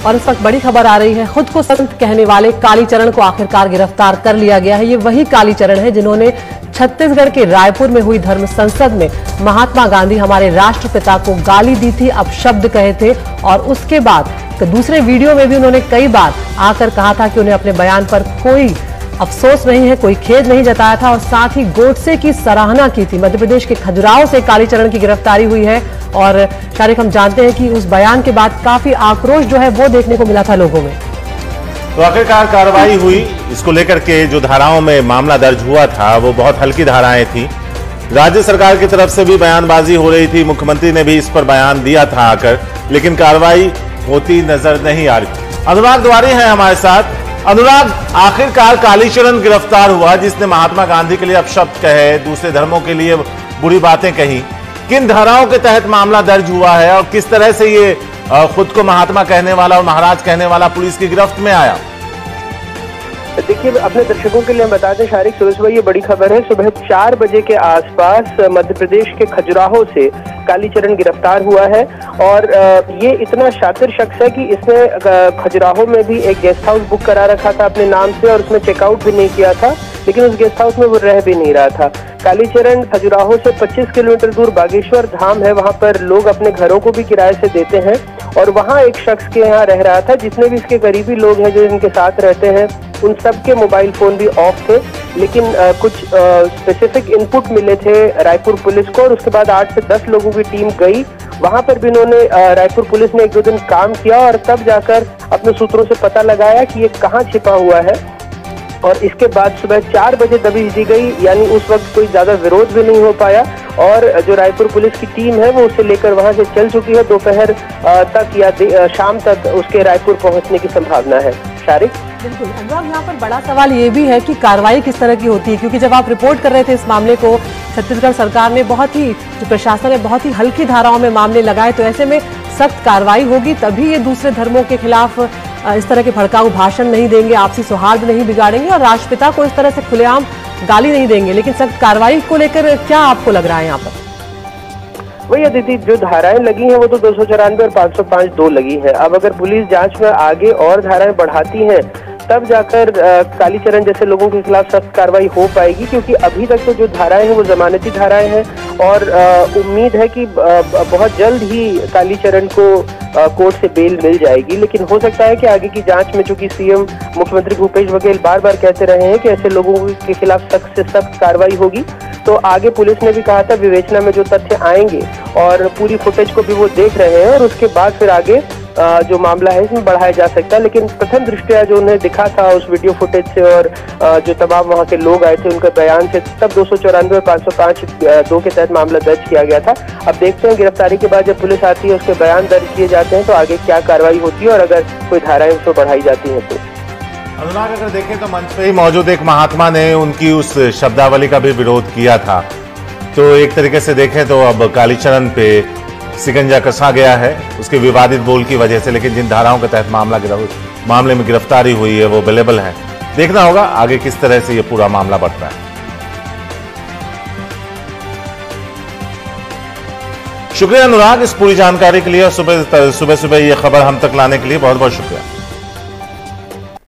और इस वक्त बड़ी खबर आ रही है, खुद को संत कहने वाले कालीचरण को आखिरकार गिरफ्तार कर लिया गया है। ये वही कालीचरण है जिन्होंने छत्तीसगढ़ के रायपुर में हुई धर्म संसद में महात्मा गांधी हमारे राष्ट्रपिता को गाली दी थी, अपशब्द कहे थे और उसके बाद दूसरे वीडियो में भी उन्होंने कई बार आकर कहा था कि उन्हें अपने बयान पर कोई अफसोस नहीं है, कोई खेद नहीं जताया था और साथ ही गोडसे की सराहना की थी। मध्य प्रदेश के खजुराहो से कालीचरण की गिरफ्तारी हुई है और शारिक हम जानते हैं कि उस बयान के बाद काफी आक्रोश जो है वो देखने को मिला था लोगों में। तो आखिरकार कार्रवाई हुई, इसको लेकर के जो धाराओं में मामला दर्ज हुआ था वो बहुत हल्की धाराएं थी। राज्य सरकार की तरफ से भी बयानबाजी हो रही थी, मुख्यमंत्री ने भी इस पर बयान दिया था आकर, लेकिन कार्रवाई होती नजर नहीं आ रही। अनुराग द्वारी है हमारे साथ। अनुराग, आखिरकार कालीचरण गिरफ्तार हुआ जिसने महात्मा गांधी के लिए अपशब्द कहे, दूसरे धर्मों के लिए बुरी बातें कही। किन धाराओं के तहत मामला दर्ज हुआ है और किस तरह से ये खुद को महात्मा कहने वाला और महाराज कहने वाला पुलिस की गिरफ्त में आया? देखिए, अपने दर्शकों के लिए बता दें शारिक, सुबह ये बड़ी खबर है। सुबह 4 बजे के आसपास मध्य प्रदेश के खजुराहो से कालीचरण गिरफ्तार हुआ है और ये इतना शातिर शख्स है कि इसने खजुराहो में भी एक गेस्ट हाउस बुक करा रखा था अपने नाम से और उसमें चेकआउट भी नहीं किया था, लेकिन उस गेस्ट हाउस में वो रह भी नहीं रहा था। कालीचरण खजुराहो से 25 किलोमीटर दूर बागेश्वर धाम है, वहां पर लोग अपने घरों को भी किराए से देते हैं और वहां एक शख्स के यहाँ रह रहा था। जितने भी इसके करीबी लोग हैं जो इनके साथ रहते हैं उन सबके मोबाइल फोन भी ऑफ थे, लेकिन कुछ स्पेसिफिक इनपुट मिले थे रायपुर पुलिस को और उसके बाद 8 से 10 लोगों की टीम गई। वहां पर भी इन्होंने रायपुर पुलिस ने 1-2 दिन काम किया और तब जाकर अपने सूत्रों से पता लगाया कि ये कहाँ छिपा हुआ है और इसके बाद सुबह 4 बजे दबिश दी गई, यानी उस वक्त कोई ज्यादा विरोध भी नहीं हो पाया और जो रायपुर पुलिस की टीम है वो उसे लेकर वहां से चल चुकी है। दोपहर तक या शाम तक उसके रायपुर पहुंचने की संभावना है। शारिक, बिल्कुल अनुराग, यहाँ पर बड़ा सवाल ये भी है कि कार्रवाई किस तरह की होती है, क्योंकि जब आप रिपोर्ट कर रहे थे इस मामले को, छत्तीसगढ़ सरकार ने जो प्रशासन ने बहुत ही हल्की धाराओं में मामले लगाए, तो ऐसे में सख्त कार्रवाई होगी तभी ये दूसरे धर्मों के खिलाफ इस तरह के भड़काऊ भाषण नहीं देंगे, आपसी सौहार्द नहीं बिगाड़ेंगे और राष्ट्रपिता को इस तरह से खुलेआम गाली नहीं देंगे। लेकिन सख्त कार्रवाई को लेकर क्या आपको लग रहा है यहाँ पर? वही अदिति, जो धाराएं लगी हैं वो तो 294 और 505(2) लगी है। अब अगर पुलिस जांच में आगे और धाराएं बढ़ाती हैं तब जाकर कालीचरण जैसे लोगों के खिलाफ सख्त कार्रवाई हो पाएगी, क्योंकि अभी तक तो जो धाराएं हैं वो जमानती धाराएं हैं और उम्मीद है कि बहुत जल्द ही कालीचरण को कोर्ट से बेल मिल जाएगी। लेकिन हो सकता है कि आगे की जांच में, चूंकि सीएम मुख्यमंत्री भूपेश बघेल बार बार कहते रहे हैं कि ऐसे लोगों के खिलाफ सख्त से सख्त कार्रवाई होगी, तो आगे पुलिस ने भी कहा था विवेचना में जो तथ्य आएंगे और पूरी फुटेज को भी वो देख रहे हैं और उसके बाद फिर आगे जो मामला है इसमें बढ़ाया जा सकता है। लेकिन प्रथम दृष्टया जो उन्हें दिखा था उस वीडियो फुटेज से और जो तमाम वहां के लोग आए थे उनके बयान से, तब 294 और 505(2) के तहत मामला दर्ज किया गया था। अब देखते हैं गिरफ्तारी के बाद जब पुलिस आती है उसके बयान दर्ज किए जाते हैं तो आगे क्या कार्रवाई होती है और अगर कोई धाराएं उसको बढ़ाई जाती है तो। अनुराग, अगर देखें तो मंच पे ही मौजूद एक महात्मा ने उनकी उस शब्दावली का भी विरोध किया था, तो एक तरीके से देखें तो अब कालीचरण पे शिकंजा कसा गया है उसके विवादित बोल की वजह से। लेकिन जिन धाराओं के तहत मामले में गिरफ्तारी हुई है वो अवेलेबल है। देखना होगा आगे किस तरह से ये पूरा मामला बढ़ता है। शुक्रिया अनुराग इस पूरी जानकारी के लिए, सुबह सुबह ये खबर हम तक लाने के लिए बहुत बहुत शुक्रिया।